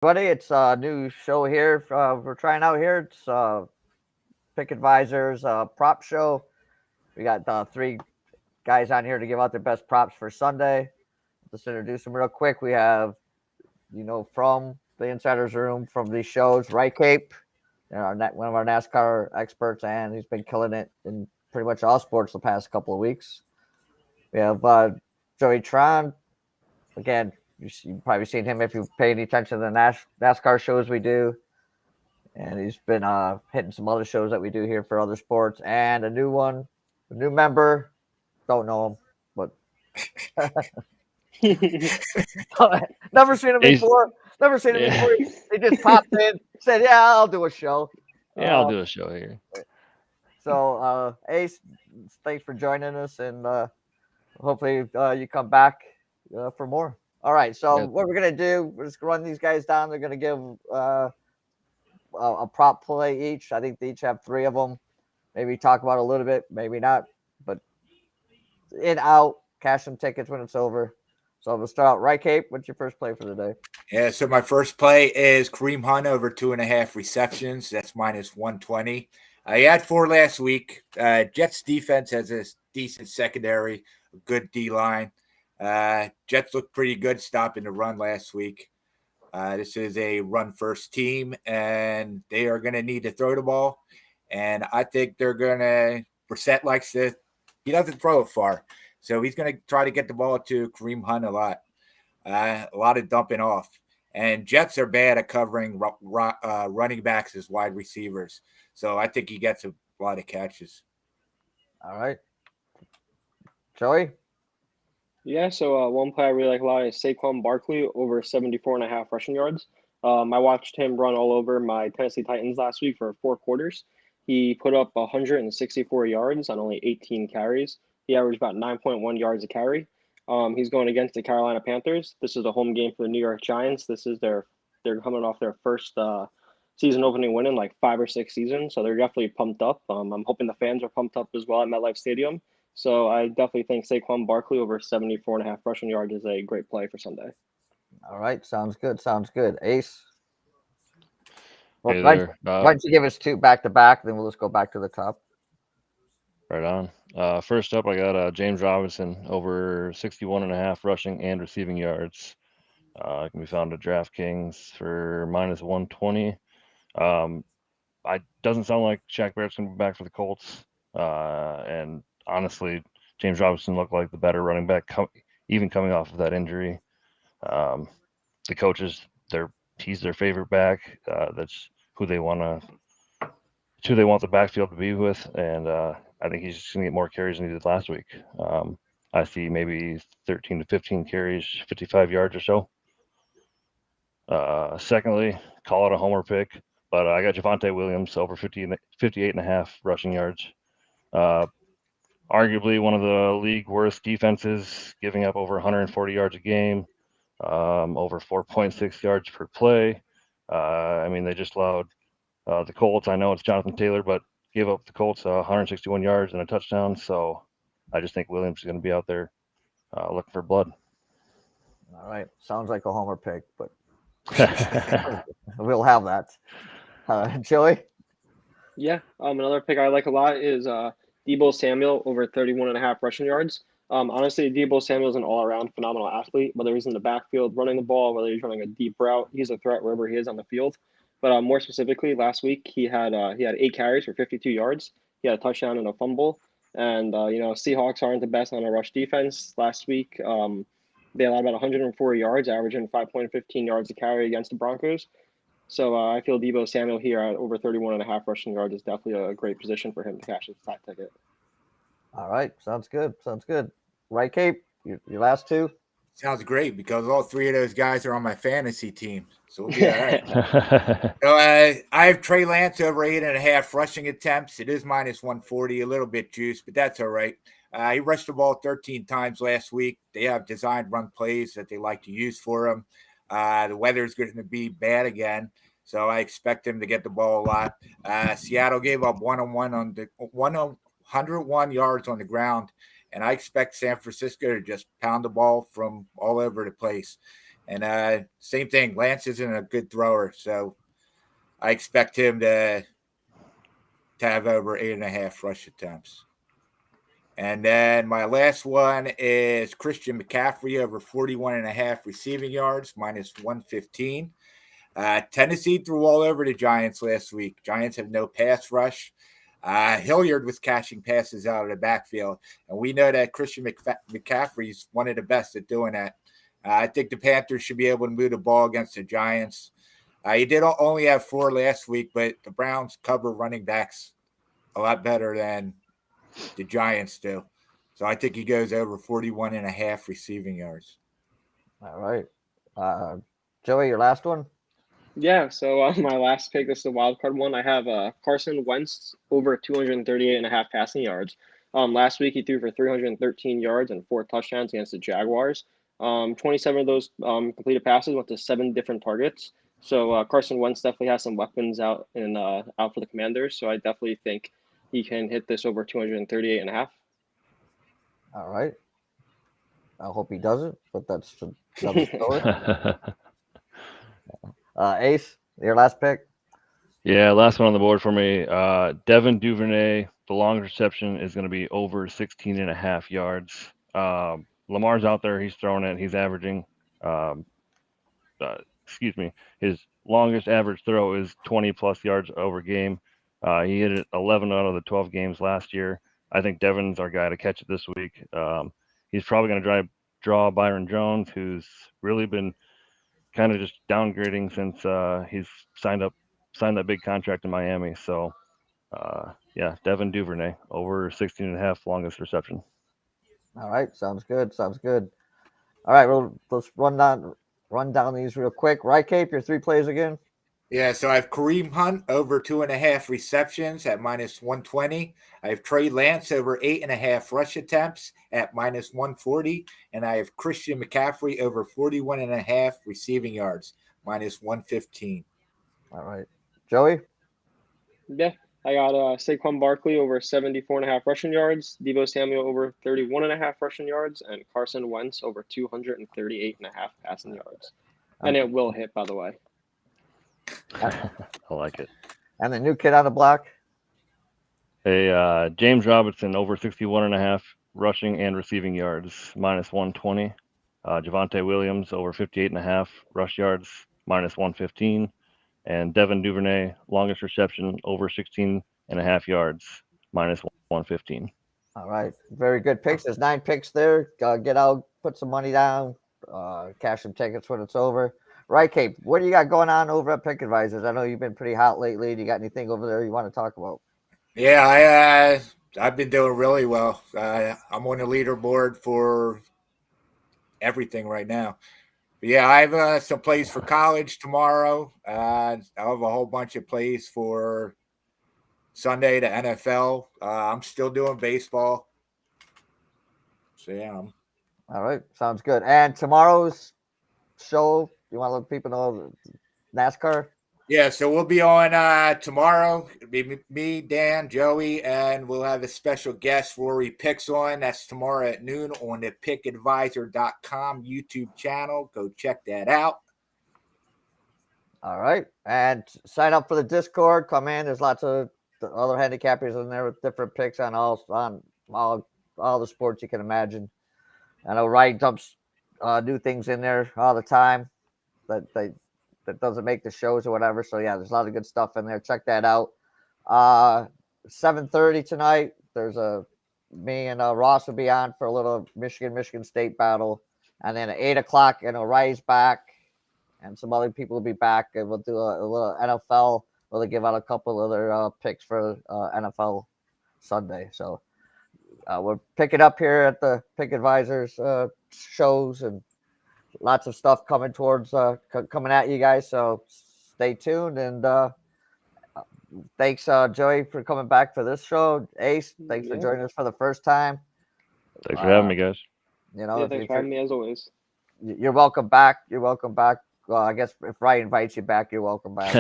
Buddy, it's a new show here. We're trying out here. It's Pick Advisors prop show. We got three guys on here to give out their best props for Sunday. Just introduce them real quick. We have, from the Insider's Room from these shows, Right Cape, one of our NASCAR experts, and he's been killing it in pretty much all sports the past couple of weeks. We have Joey Tron. Again, you've probably seen him if you've paid any attention to the NASCAR shows we do. And he's been hitting some other shows that we do here for other sports. And a new member, don't know him, but never seen him Ace, before. Never seen him yeah, before. He just popped in, said, "Yeah, I'll do a show." yeah, I'll Uh, do a show here. so, Ace, thanks for joining us, and hopefully you come back for more. All right, so Yeah, what we're gonna do, we're just gonna run these guys down. They're gonna give a prop play each. I think they each have three of them. Maybe talk about it a little bit, maybe not, but in out, cash some tickets when it's over. So we'll start out. Right, Cape, what's your first play for the day? Yeah, so my first play is Kareem Hunt over 2.5 receptions. That's minus 120. He had 4 last week. Jets defense has a decent secondary, a good D line. Jets looked pretty good stopping the run last week. This is a run first team, and they are going to need to throw the ball. And I think they're going to, Brissett likes to, he doesn't throw it far. So he's going to try to get the ball to Kareem Hunt a lot of dumping off. And Jets are bad at covering running backs as wide receivers. So I think he gets a lot of catches. All right. Joey? Yeah, so one play I really like a lot is Saquon Barkley over 74.5 rushing yards. I watched him run all over my Tennessee Titans last week for 4 quarters. He put up 164 yards on only 18 carries. He averaged about 9.1 yards a carry. He's going against the Carolina Panthers. This is a home game for the New York Giants. They're coming off their first season opening win in like 5 or 6 seasons, so they're definitely pumped up. I'm hoping the fans are pumped up as well at MetLife Stadium. So I definitely think Saquon Barkley over 74.5 rushing yards is a great play for Sunday. All right. Sounds good. Sounds good. Ace? Well, hey why, there. why don't you give us two back to back, then we'll just go back to the top. Right on. First up, I got James Robinson over 61.5 rushing and receiving yards. Can be found at DraftKings for minus 120. I doesn't sound like Shaq Barrett's going to be back for the Colts. And honestly, James Robinson looked like the better running back, even coming off of that injury. The coaches, he's their favorite back. That's who they want the backfield to be with, and I think he's just going to get more carries than he did last week. I see maybe 13 to 15 carries, 55 yards or so. Secondly, call it a homer pick, but I got Javonte Williams over 58.5 rushing yards. Arguably one of the league worst defenses, giving up over 140 yards a game, over 4.6 yards per play. I mean, they just allowed the Colts. I know it's Jonathan Taylor, but gave up the Colts 161 yards and a touchdown. So I just think Williams is going to be out there looking for blood. All right. Sounds like a homer pick, but we'll have that. Joey? Yeah, another pick I like a lot is Deebo Samuel over 31.5 rushing yards. Honestly, Deebo Samuel is an all-around phenomenal athlete. Whether he's in the backfield running the ball, whether he's running a deep route, he's a threat wherever he is on the field. But more specifically, last week he had 8 carries for 52 yards. He had a touchdown and a fumble. And Seahawks aren't the best on a rush defense. Last week, they allowed about 104 yards, averaging 5.15 yards a carry against the Broncos. So I feel Deebo Samuel here at over 31.5 rushing yards is definitely a great position for him to cash his flat ticket. All right. Sounds good. Sounds good. Right, Cape? Your last two? Sounds great because all 3 of those guys are on my fantasy team. So we'll be all right. So I have Trey Lance over 8.5 rushing attempts. It is minus 140, a little bit juice, but that's all right. He rushed the ball 13 times last week. They have designed run plays that they like to use for him. The weather is going to be bad again, so I expect him to get the ball a lot. Seattle gave up 101 yards on the ground, and I expect San Francisco to just pound the ball from all over the place. And same thing, Lance isn't a good thrower, so I expect him to have over 8.5 rush attempts. And then my last one is Christian McCaffrey over 41.5 receiving yards, minus 115. Tennessee threw all over the Giants last week. Giants have no pass rush. Hilliard was catching passes out of the backfield, and we know that Christian McCaffrey's one of the best at doing that. I think the Panthers should be able to move the ball against the Giants. He did only have 4 last week, but the Browns cover running backs a lot better than the Giants do. So I think he goes over 41.5 receiving yards. All right. Joey, your last one? Yeah, so my last pick, this is the wild card one. I have Carson Wentz over 238.5 passing yards. Last week he threw for 313 yards and 4 touchdowns against the Jaguars. 27 of those completed passes went to 7 different targets. So Carson Wentz definitely has some weapons out for the Commanders. So I definitely think he can hit this over 238.5. All right. I hope he doesn't, but that's another story. Ace, your last pick? Yeah, last one on the board for me. Devin Duvernay, the long reception is going to be over 16.5 yards. Lamar's out there. He's throwing it. He's averaging, his longest average throw is 20-plus yards over game. He hit it 11 out of the 12 games last year. I think Devin's our guy to catch it this week. He's probably going to draw Byron Jones, who's really been kind of just downgrading since he's signed that big contract in Miami. So, yeah, Devin Duvernay over 16.5 longest reception. All right, sounds good. All right, well, let's run down these real quick. Right, Cape, your 3 plays again. Yeah, so I have Kareem Hunt over 2.5 receptions at minus 120. I have Trey Lance over 8.5 rush attempts at minus 140. And I have Christian McCaffrey over 41.5 receiving yards, minus 115. All right. Joey? Yeah, I got Saquon Barkley over 74.5 rushing yards, Deebo Samuel over 31.5 rushing yards, and Carson Wentz over 238.5 passing yards. And it will hit, by the way. I like it. And the new kid on the block? Hey, James Robinson over 61.5 rushing and receiving yards, minus 120. Javonte Williams over 58.5 rush yards, minus 115. And Devin Duvernay, longest reception, over 16.5 yards, minus 115. All right. Very good picks. There's 9 picks there. Get out, put some money down, cash some tickets when it's over. Right, Cape, what do you got going on over at Pick Advisors? I know you've been pretty hot lately. Do you got anything over there you want to talk about? Yeah, I've been doing really well. I'm on the leaderboard for everything right now. But yeah, I have some plays for college tomorrow. I have a whole bunch of plays for Sunday to NFL. I'm still doing baseball. So yeah. All right. Sounds good. And tomorrow's show, you want to let people know NASCAR? Yeah, so we'll be on tomorrow. It'll be me, Dan, Joey, and we'll have a special guest Rory Picks on. That's tomorrow at noon on the pickadvisor.com YouTube channel. Go check that out. All right. And sign up for the Discord. Come in. There's lots of other handicappers in there with different picks on all the sports you can imagine. I know Ryan dumps new things in there all the time that doesn't make the shows or whatever. So yeah, there's a lot of good stuff in there. Check that out. 7:30 tonight. There's me and Ross will be on for a little Michigan State battle, and then at 8:00, Ray's back, and some other people will be back, and we'll do a little NFL. We'll give out a couple other picks for NFL Sunday. So we're picking up here at the Pick Advisors shows, and lots of stuff coming coming at you guys. So stay tuned, and thanks, Joey, for coming back for this show. Ace, thanks for joining us for the first time. Thanks for having me, guys. Thanks for having me as always. You're welcome back. Well, I guess if Ryan invites you back, you're welcome back.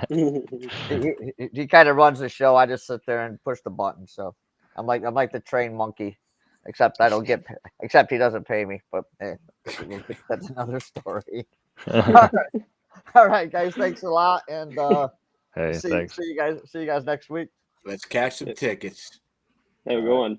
he kind of runs the show. I just sit there and push the button. So I'm like the trained monkey. Except I don't get. Except he doesn't pay me. But that's another story. All right, guys. Thanks a lot, and Hey, see thanks. you guys. See you guys next week. Let's catch some tickets. Have a good one.